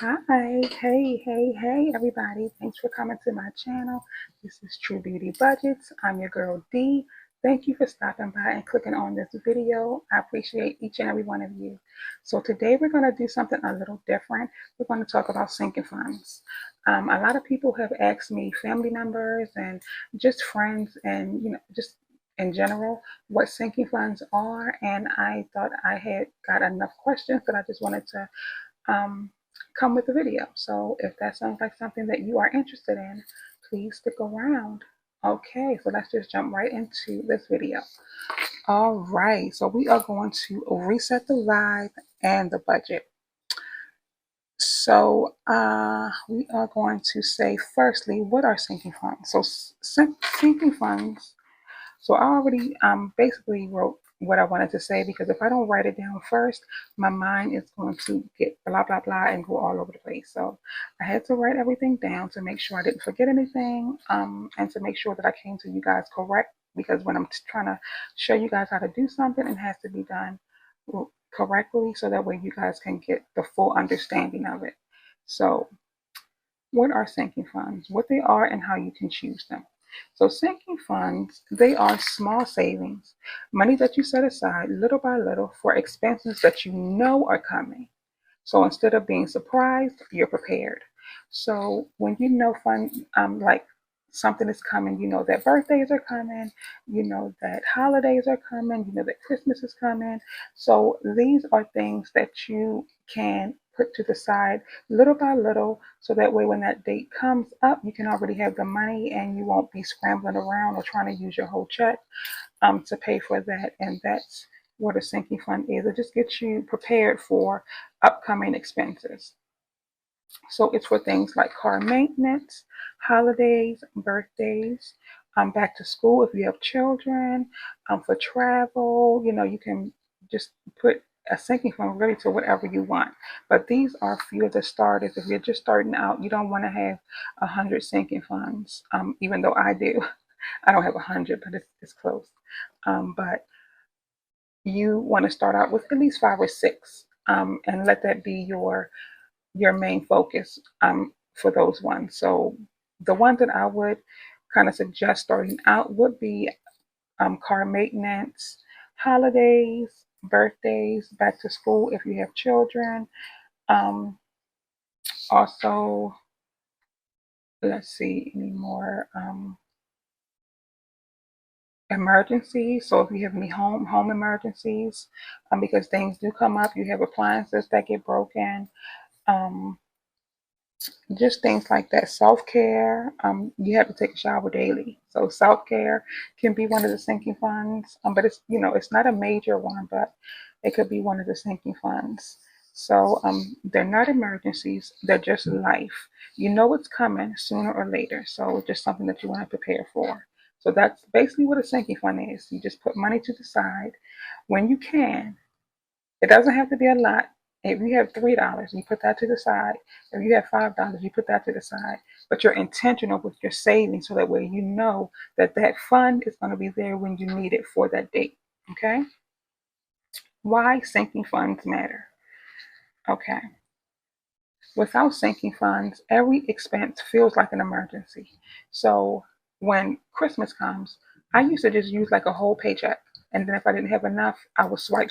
Hi, hey, everybody. Thanks for coming to my channel. This is TruBeaDee Budgets. I'm your girl D. Thank you for stopping by and clicking on this video. I appreciate each and every one of you. So today we're going to do something a little different. We're going to talk about sinking funds. A lot of people have asked me, family members and just friends and, just in general, what sinking funds are. And I thought I had got enough questions that I just wanted to um, come with the video. So if that sounds like something that you are interested in, please stick around. Okay, so let's just jump right into this video. All right, so we are going to reset the vibe and the budget. So we are going to say firstly, what are sinking funds? So sinking funds. So I already basically wrote what I wanted to say, because if I don't write it down first, my mind is going to get blah, blah, blah and go all over the place. So I had to write everything down to make sure I didn't forget anything, and to make sure that I came to you guys correct, because when I'm trying to show you guys how to do something, it has to be done correctly so that way you guys can get the full understanding of it. So what are sinking funds, what they are, and how you can choose them? So sinking funds, they are small savings, money that you set aside little by little for expenses that you know are coming. So instead of being surprised, you're prepared. So when you know like something is coming, you know that birthdays are coming, you know that holidays are coming, you know that Christmas is coming. So these are things that you can put to the side little by little, so that way when that date comes up, you can already have the money and you won't be scrambling around or trying to use your whole check to pay for that. And that's what a sinking fund is. It just gets you prepared for upcoming expenses. So it's for things like car maintenance, holidays, birthdays, back to school if you have children, for travel. You can just put a sinking fund really to whatever you want. But these are a few of the starters. If you're just starting out, you don't want to have 100 sinking funds, even though I do. I don't have 100, but it's close. But you want to start out with at least 5 or 6, and let that be your main focus for those ones. So the ones that I would kind of suggest starting out would be car maintenance, holidays, birthdays, back to school if you have children. Um, Also, let's see, any more emergencies. So if you have any home emergencies, because things do come up, you have appliances that get broken. Um, just things like that. Self care. You have to take a shower daily, so self care can be one of the sinking funds. But it's not a major one, but it could be one of the sinking funds. So they're not emergencies; they're just life. You know it's coming sooner or later, so it's just something that you want to prepare for. So that's basically what a sinking fund is. You just put money to the side when you can. It doesn't have to be a lot. If you have $3, you put that to the side. If you have $5, you put that to the side. But you're intentional with your savings, so that way you know that that fund is going to be there when you need it for that date. Okay? Why sinking funds matter? Okay. Without sinking funds, every expense feels like an emergency. So when Christmas comes, I used to just use like a whole paycheck. And then if I didn't have enough, I would swipe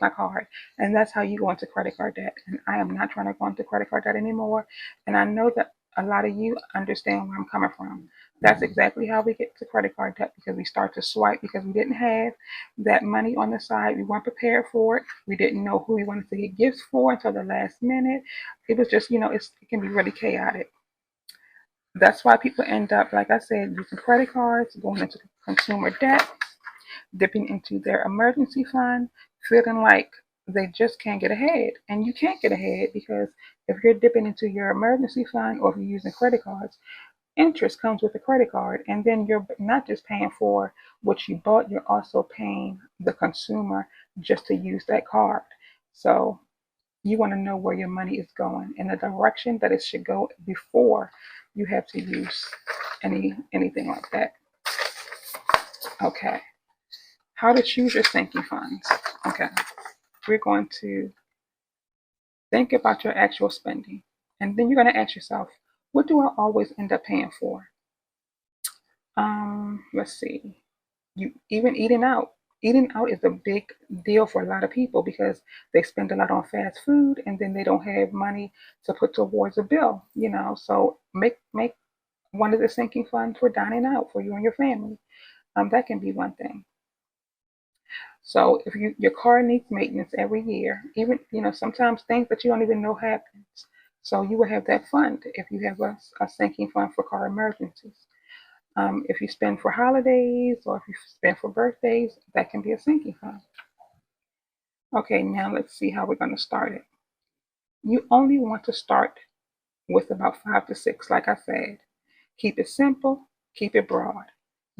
my card. And that's how you go into credit card debt. And I am not trying to go into credit card debt anymore. And I know that a lot of you understand where I'm coming from. That's exactly how we get to credit card debt, because we start to swipe because we didn't have that money on the side. We weren't prepared for it. We didn't know who we wanted to get gifts for until the last minute. It was just, it can be really chaotic. That's why people end up, like I said, using credit cards, going into consumer debt, dipping into their emergency fund, feeling like they just can't get ahead. And you can't get ahead, because if you're dipping into your emergency fund, or if you're using credit cards, interest comes with the credit card. And then you're not just paying for what you bought, you're also paying the consumer just to use that card. So you want to know where your money is going and the direction that it should go before you have to use anything like that. Okay. How to choose your sinking funds. Okay. We're going to Think about your actual spending. And then you're going to ask yourself, what do I always end up paying for? Let's see. You even eating out. Eating out is a big deal for a lot of people because they spend a lot on fast food and then they don't have money to put towards a bill, So make one of the sinking funds for dining out for you and your family. That can be one thing. So if your car needs maintenance every year, even sometimes things that you don't even know happens. So you will have that fund if you have a sinking fund for car emergencies. If you spend for holidays or if you spend for birthdays, that can be a sinking fund. Okay, now let's see how we're going to start it. You only want to start with about 5 to 6, like I said. Keep it simple, keep it broad.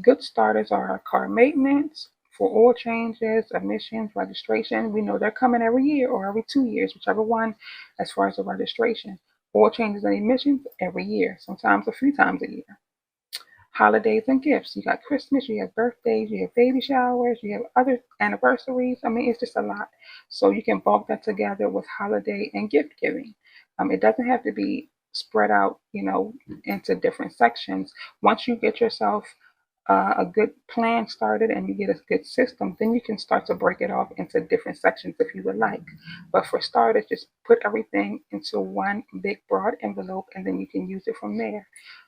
Good starters are car maintenance, for oil changes, emissions, registration. We know they're coming every year or every 2 years, whichever one, as far as the registration. Oil changes and emissions every year, sometimes a few times a year. Holidays and gifts. You got Christmas, you have birthdays, you have baby showers, you have other anniversaries. I mean, it's just a lot. So you can bulk that together with holiday and gift giving. It doesn't have to be spread out, into different sections. Once you get yourself a good plan started and you get a good system, then you can start to break it off into different sections if you would like. But for starters, just put everything into one big broad envelope and then you can use it from there.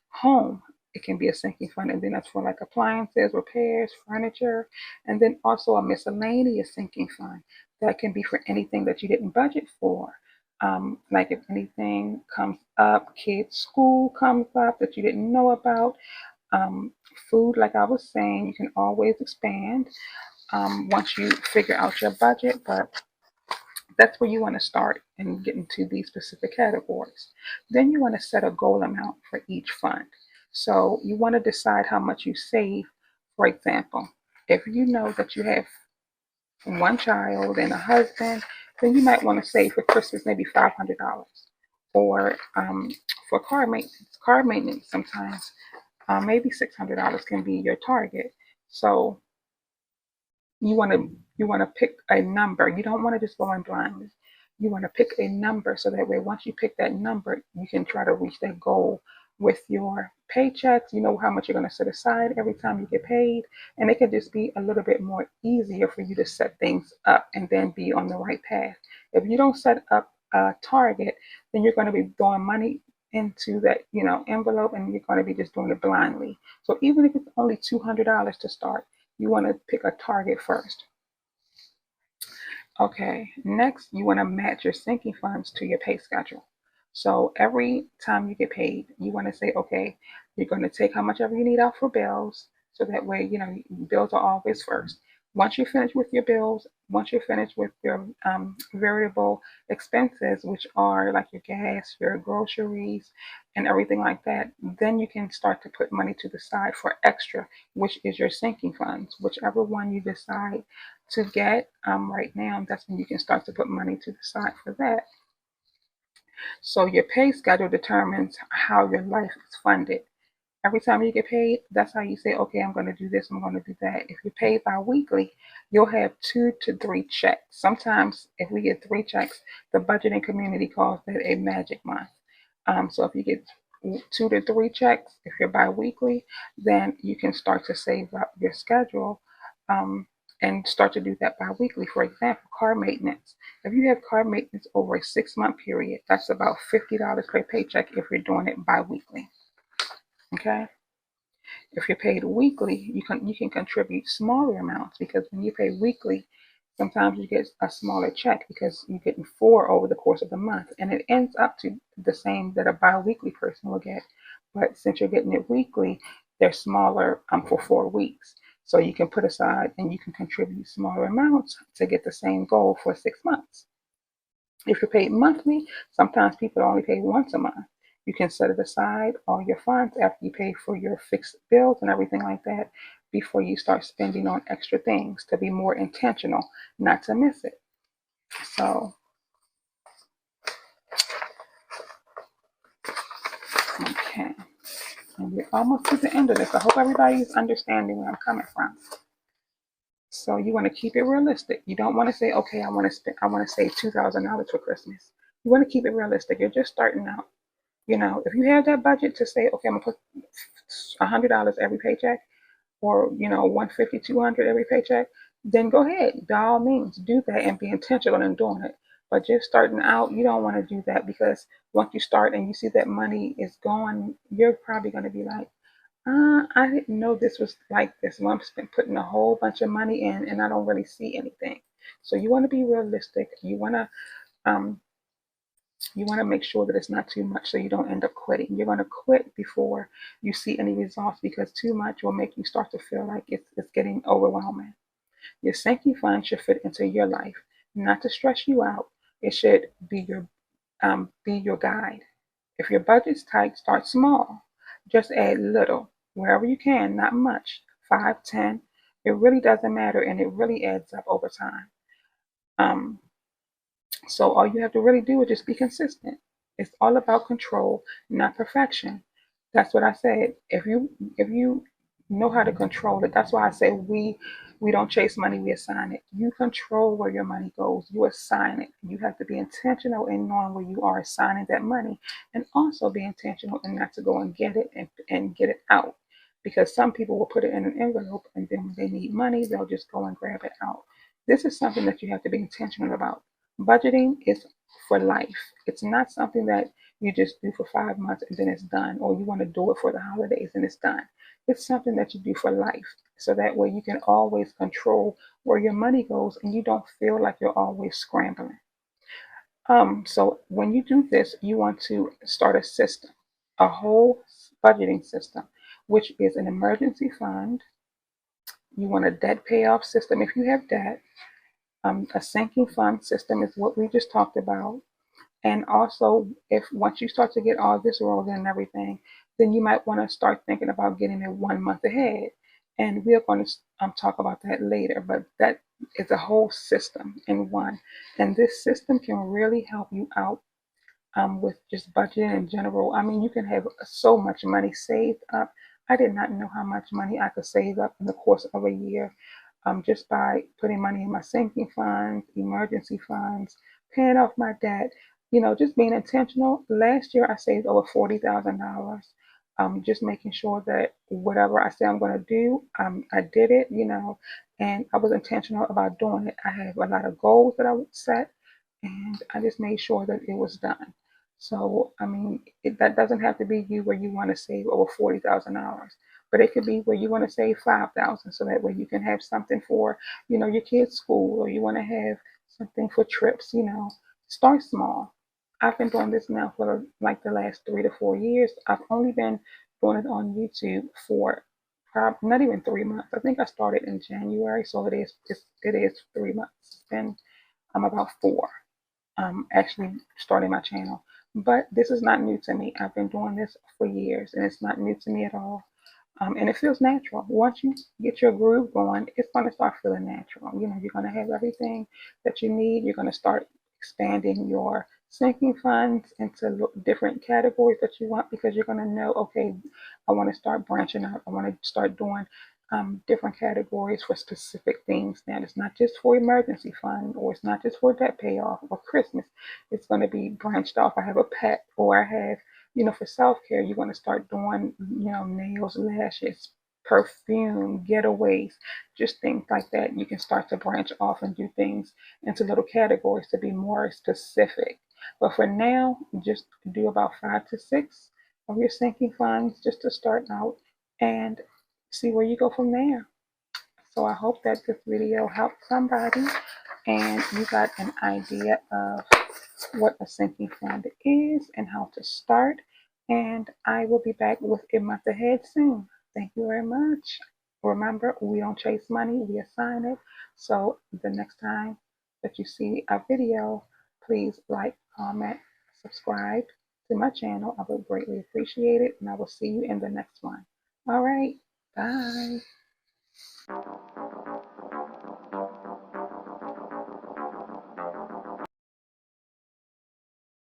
Home, it can be a sinking fund, and then that's for like appliances, repairs, furniture, and then also a miscellaneous sinking fund that can be for anything that you didn't budget for. Like if anything comes up, kids' school comes up that you didn't know about, um, food, like I was saying, you can always expand once you figure out your budget, but that's where you want to start and get into these specific categories. Then you want to set a goal amount for each fund. So you want to decide how much you save. For example, if you know that you have one child and a husband, then you might want to save for Christmas maybe $500. Or for car maintenance. Car maintenance sometimes maybe $600 can be your target. So you want to pick a number. You don't want to just go in blindly. You want to pick a number so that way once you pick that number, you can try to reach that goal with your paychecks. You know how much you're going to set aside every time you get paid, and it can just be a little bit more easier for you to set things up and then be on the right path. If you don't set up a target, then you're going to be throwing money into that envelope and you're going to be just doing it blindly. So even if it's only $200 to start, you want to pick a target first. Okay, next you want to match your sinking funds to your pay schedule. So every time you get paid, you want to say, okay, you're going to take how much ever you need out for bills. So that way, bills are always first. Once you're finished with your bills, once you're finished with your variable expenses, which are like your gas, your groceries, and everything like that, then you can start to put money to the side for extra, which is your sinking funds. Whichever one you decide to get right now, that's when you can start to put money to the side for that. So your pay schedule determines how your life is funded. Every time you get paid, that's how you say, okay, I'm going to do this, I'm going to do that. If you're paid bi-weekly, you'll have 2 to 3 checks. Sometimes if we get 3 checks, the budgeting community calls that a magic month. So if you get 2 to 3 checks, if you're bi-weekly, then you can start to save up your schedule and start to do that bi-weekly. For example, car maintenance. If you have car maintenance over a 6-month period, that's about $50 per paycheck if you're doing it bi-weekly. Okay. If you're paid weekly, you can contribute smaller amounts because when you pay weekly, sometimes you get a smaller check because you're getting 4 over the course of the month, and it ends up to the same that a bi-weekly person will get. But since you're getting it weekly, they're smaller for 4 weeks. So you can put aside and you can contribute smaller amounts to get the same goal for 6 months. If you're paid monthly, sometimes people only pay once a month. You can set it aside, all your funds, after you pay for your fixed bills and everything like that, before you start spending on extra things to be more intentional, not to miss it. So, okay. And we're almost to the end of this. I hope everybody's understanding where I'm coming from. So you want to keep it realistic. You don't want to say, okay, I want to save $2,000 for Christmas. You want to keep it realistic. You're just starting out. If you have that budget to say, okay, I'm gonna put $100 every paycheck, or 150, 200 every paycheck, then go ahead. By all means, do that and be intentional in doing it. But just starting out, you don't want to do that, because once you start and you see that money is gone, you're probably going to be like, I didn't know this was like this. Well, I'm spent putting a whole bunch of money in and I don't really see anything. So you want to be realistic. Um, you want to make sure that it's not too much so you don't end up quitting. You're going to quit before you see any results, because too much will make you start to feel like it's getting overwhelming. Your sinking fund should fit into your life, not to stress you out. It should be your guide. If your budget's tight, start small. Just add little wherever you can, not much. 5, 10. It really doesn't matter, and it really adds up over time. Um, so all you have to really do is just be consistent. It's all about control, not perfection. That's what I said. If you know how to control it, that's why I say we don't chase money, we assign it. You control where your money goes. You assign it. You have to be intentional in knowing where you are assigning that money, and also be intentional and not to go and get it and get it out. Because some people will put it in an envelope, and then when they need money, they'll just go and grab it out. This is something that you have to be intentional about. Budgeting is for life. It's not something that you just do for 5 months and then it's done, or you want to do it for the holidays and it's done. It's something that you do for life. So that way you can always control where your money goes and you don't feel like you're always scrambling. So when you do this, you want to start a system, a whole budgeting system, which is an emergency fund. You want a debt payoff system if you have debt. A sinking fund system is what we just talked about. And also, if once you start to get all this rolling and everything, then you might want to start thinking about getting it 1 month ahead. And we are going to talk about that later, but that is a whole system in one. And this system can really help you out with just budgeting in general. I mean, you can have so much money saved up. I did not know how much money I could save up in the course of a year, just by putting money in my sinking funds, emergency funds, paying off my debt, just being intentional. Last year, I saved over $40,000. Just making sure that whatever I say I'm going to do, I did it, and I was intentional about doing it. I have a lot of goals that I would set, and I just made sure that it was done. So, I mean, that doesn't have to be you where you want to save over $40,000, but it could be where you want to save 5,000, so that way you can have something for, your kids' school, or you want to have something for trips. Start small. I've been doing this now for like the last 3 to 4 years. I've only been doing it on YouTube for probably not even 3 months. I think I started in January, so it is 3 months. It's been about four, actually starting my channel. But this is not new to me. I've been doing this for years, and it's not new to me at all. And it feels natural. Once you get your groove going, it's going to start feeling natural. You're going to have everything that you need. You're going to start expanding your sinking funds into different categories that you want, because you're going to know, okay, I want to start branching out. I want to start doing different categories for specific things. Now, it's not just for emergency fund, or it's not just for debt payoff or Christmas. It's going to be branched off. I have a pet, or I have, for self care, you're going to start doing, nails, lashes, perfume, getaways, just things like that. You can start to branch off and do things into little categories to be more specific. But for now, just do about 5 to 6 of your sinking funds just to start out, and see where you go from there. So I hope that this video helped somebody and you got an idea of what a sinking fund is and how to start. And I will be back with a month ahead soon. Thank you very much. Remember, we don't chase money, we assign it. So the next time that you see a video, please like, comment, subscribe to my channel. I would greatly appreciate it. And I will see you in the next one. All right. Bye.